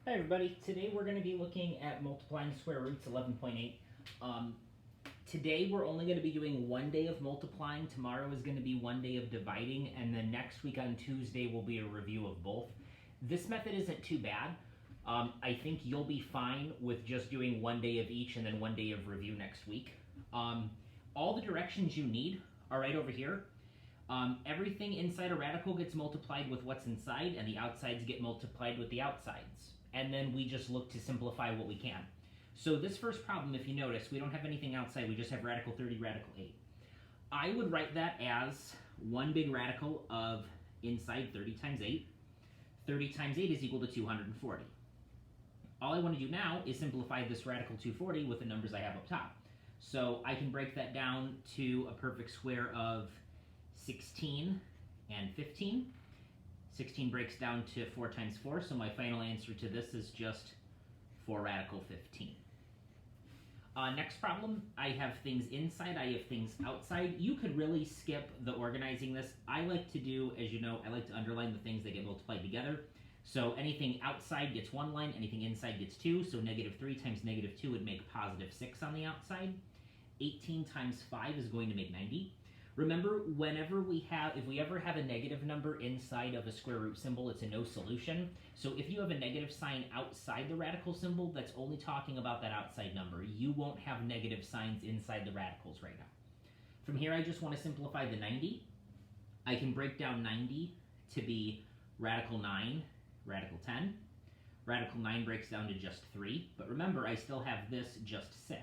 Hi everybody, today we're going to be looking at multiplying square roots 11.8. Today we're only going to be doing one day of multiplying, tomorrow is going to be one day of dividing, and then next week on Tuesday will be a review of both. This method isn't too bad. I think you'll be fine with just doing one day of each and then one day of review next week. All the directions you need are right over here. Everything inside a radical gets multiplied with what's inside, and the outsides get multiplied with the outsides. And then we just look to simplify what we can. So this first problem, if you notice, we don't have anything outside, we just have radical 30, radical 8. I would write that as one big radical of inside 30 times 8. 30 times 8 is equal to 240. All I want to do now is simplify this radical 240 with the numbers I have up top. So I can break that down to a perfect square of 16 and 15. 16 breaks down to 4 times 4, so my final answer to this is just 4 radical 15. Next problem, I have things inside, I have things outside. You could really skip the organizing this. I like to do, as you know, I like to underline the things that get multiplied together. So anything outside gets one line, anything inside gets two, so negative 3 times negative 2 would make positive 6 on the outside. 18 times 5 is going to make 90. Remember, if we ever have a negative number inside of a square root symbol, it's a no solution. So if you have a negative sign outside the radical symbol, that's only talking about that outside number. You won't have negative signs inside the radicals right now. From here, I just want to simplify the 90. I can break down 90 to be radical 9, radical 10. Radical 9 breaks down to just 3, but remember, I still have this just 6.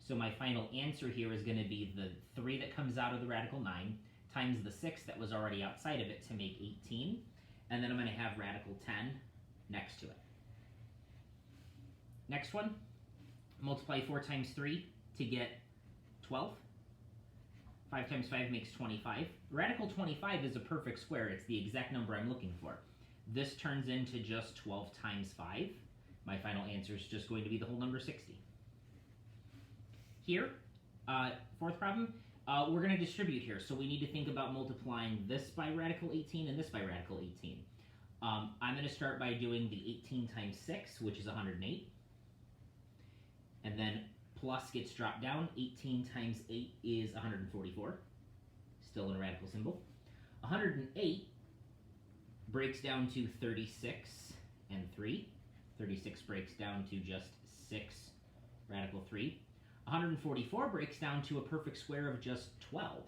So my final answer here is going to be the 3 that comes out of the radical 9 times the 6 that was already outside of it to make 18. And then I'm going to have radical 10 next to it. Next one, multiply 4 times 3 to get 12. 5 times 5 makes 25. Radical 25 is a perfect square. It's the exact number I'm looking for. This turns into just 12 times 5. My final answer is just going to be the whole number 60. Here, fourth problem, we're going to distribute here. So we need to think about multiplying this by radical 18 and this by radical 18. I'm going to start by doing the 18 times 6, which is 108. And then plus gets dropped down. 18 times 8 is 144. Still in a radical symbol. 108 breaks down to 36 and 3. 36 breaks down to just 6 radical 3. 144 breaks down to a perfect square of just 12.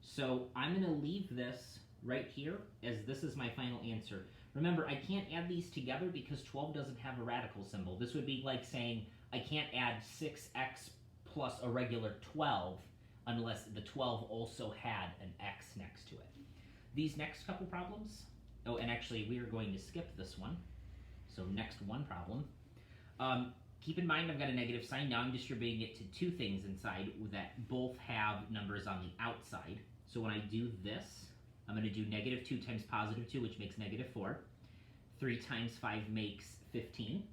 So I'm going to leave this right here as this is my final answer. Remember, I can't add these together because 12 doesn't have a radical symbol. This would be like saying I can't add 6x plus a regular 12 unless the 12 also had an x next to it. These next couple problems, oh, and actually we are going to skip this one. So next one problem. Keep in mind I've got a negative sign. Now I'm distributing it to two things inside that both have numbers on the outside. So when I do this, I'm going to do negative 2 times positive 2, which makes negative 4. 3 times 5 makes 15.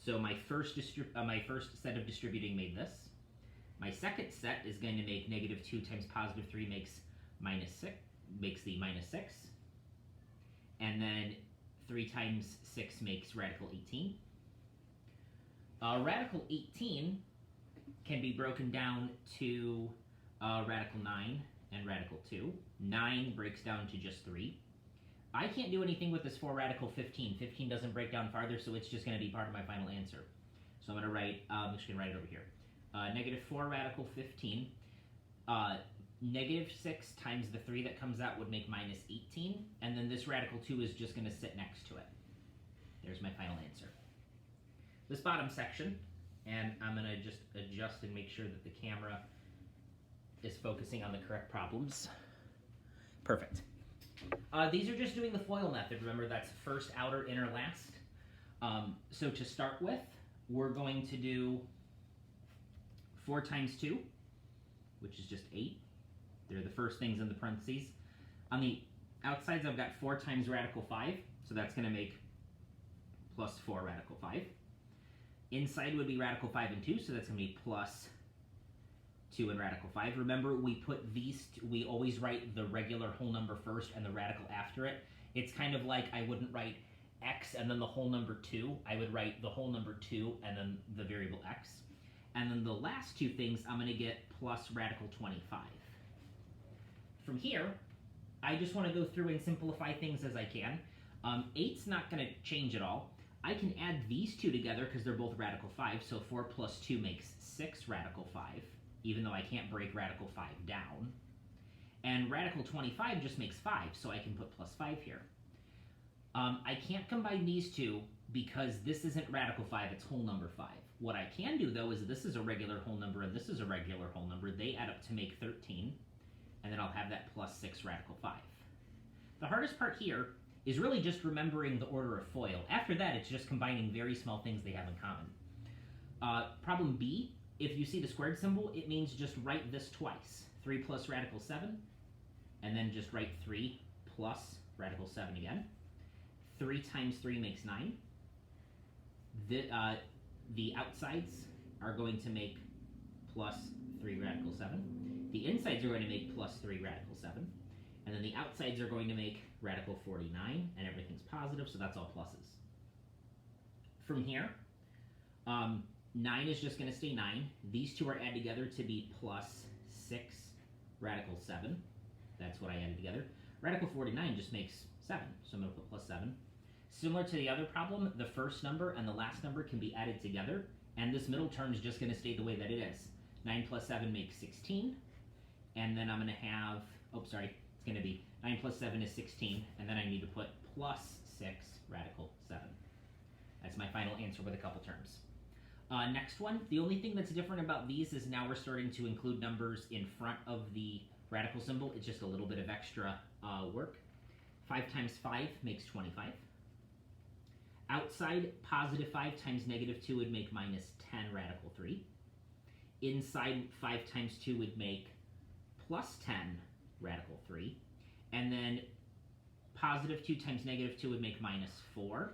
So my first set of distributing made this. My second set is going to make negative 2 times positive 3 makes the minus 6. And then 3 times 6 makes radical 18. Radical 18 can be broken down to radical 9 and radical 2. 9 breaks down to just 3. I can't do anything with this 4 radical 15. 15 doesn't break down farther, so it's just going to be part of my final answer. So I'm going to write, I'm just going to write it over here. Negative 4 radical 15. Negative 6 times the 3 that comes out would make minus 18. And then this radical 2 is just going to sit next to it. There's my final answer. This bottom section, and I'm going to just adjust and make sure that the camera is focusing on the correct problems. Perfect. These are just doing the FOIL method. Remember, that's first, outer, inner, last. So to start with, we're going to do 4 times 2, which is just 8. They're the first things in the parentheses. On the outsides, I've got 4 times radical 5, so that's going to make plus 4 radical 5. Inside would be radical 5 and 2, so that's going to be plus 2 and radical 5. Remember, we always write the regular whole number first and the radical after it. It's kind of like I wouldn't write x and then the whole number 2, I would write the whole number 2 and then the variable x. And then the last two things, I'm going to get plus radical 25. From here, I just want to go through and simplify things as I can. 8's not going to change at all. I can add these two together because they're both radical 5, so 4 plus 2 makes 6 radical 5, even though I can't break radical 5 down. And radical 25 just makes 5, so I can put plus 5 here. I can't combine these two because this isn't radical 5, it's whole number 5. What I can do, though, is this is a regular whole number and this is a regular whole number. They add up to make 13, and then I'll have that plus 6 radical 5. The hardest part here is really just remembering the order of FOIL. After that, it's just combining very small things they have in common. Problem B, if you see the squared symbol, it means just write this twice. 3 plus radical 7, and then just write 3 plus radical 7 again. 3 times 3 makes 9. The outsides are going to make plus 3 radical 7. The insides are going to make plus 3 radical 7. And then the outsides are going to make radical 49, and everything's positive, so that's all pluses. From here, 9 is just going to stay 9. These two are added together to be plus 6 radical 7. That's what I added together. Radical 49 just makes 7, so I'm going to put plus 7. Similar to the other problem, the first number and the last number can be added together, and this middle term is just going to stay the way that it is. 9 plus 7 makes 16, and then I'm going to have, it's going to be 9 plus 7 is 16, and then I need to put plus 6 radical 7. That's my final answer with a couple terms. Next one, the only thing that's different about these is now we're starting to include numbers in front of the radical symbol. It's just a little bit of extra work. 5 times 5 makes 25. Outside, positive 5 times negative 2 would make minus 10 radical 3. Inside, 5 times 2 would make plus 10 radical 3. And then positive 2 times negative 2 would make minus 4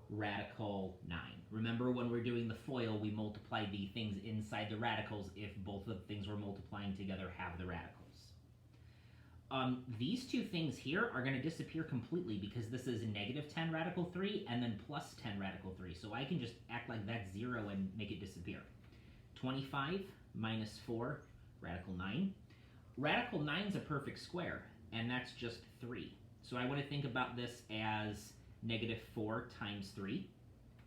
radical 9. Remember, when we're doing the FOIL, we multiply the things inside the radicals if both of the things we're multiplying together have the radicals. These two things here are going to disappear completely because this is negative 10 radical 3 and then plus 10 radical 3. So I can just act like that's 0 and make it disappear. 25 minus 4 radical 9. Radical 9 is a perfect square, and that's just 3. So I want to think about this as negative 4 times 3,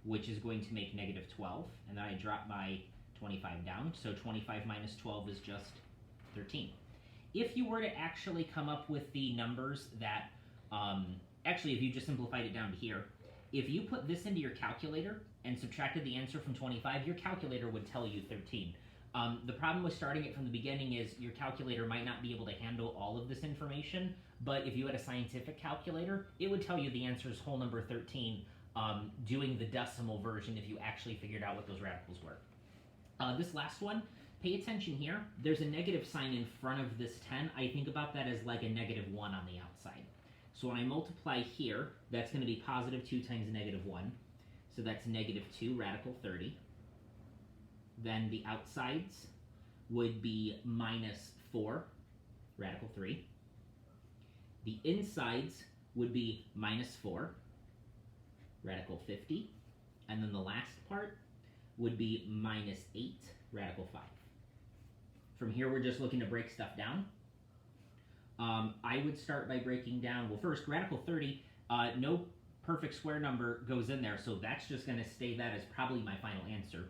which is going to make negative 12. And then I drop my 25 down, so 25 minus 12 is just 13. If you were to actually come up with the numbers that, actually if you just simplified it down to here, if you put this into your calculator and subtracted the answer from 25, your calculator would tell you 13. The problem with starting it from the beginning is your calculator might not be able to handle all of this information, but if you had a scientific calculator, it would tell you the answer is whole number 13, doing the decimal version if you actually figured out what those radicals were. This last one, pay attention here. There's a negative sign in front of this 10. I think about that as like a negative 1 on the outside. So when I multiply here, that's going to be positive 2 times negative 1. So that's negative 2 radical 30. Then the outsides would be minus 4 radical 3. The insides would be minus 4 radical 50. And then the last part would be minus 8 radical 5. From here, we're just looking to break stuff down. I would start by breaking down, well, first, radical 30, no perfect square number goes in there, so that's just going to stay that as probably my final answer.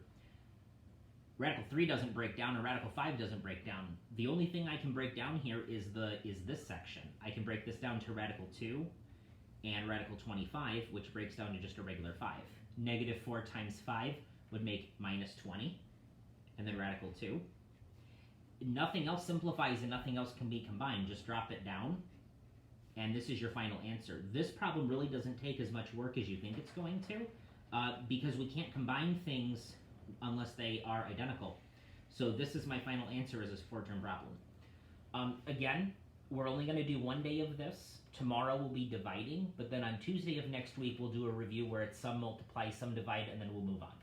Radical 3 doesn't break down, and radical 5 doesn't break down. The only thing I can break down here is this section. I can break this down to radical 2 and radical 25, which breaks down to just a regular 5. Negative 4 times 5 would make minus 20, and then radical 2. Nothing else simplifies and nothing else can be combined. Just drop it down, and this is your final answer. This problem really doesn't take as much work as you think it's going to, because we can't combine things unless they are identical. So this is my final answer as this 4-term problem. Again, we're only going to do one day of this. Tomorrow we'll be dividing, but then on Tuesday of next week we'll do a review where it's some multiply, some divide, and then we'll move on.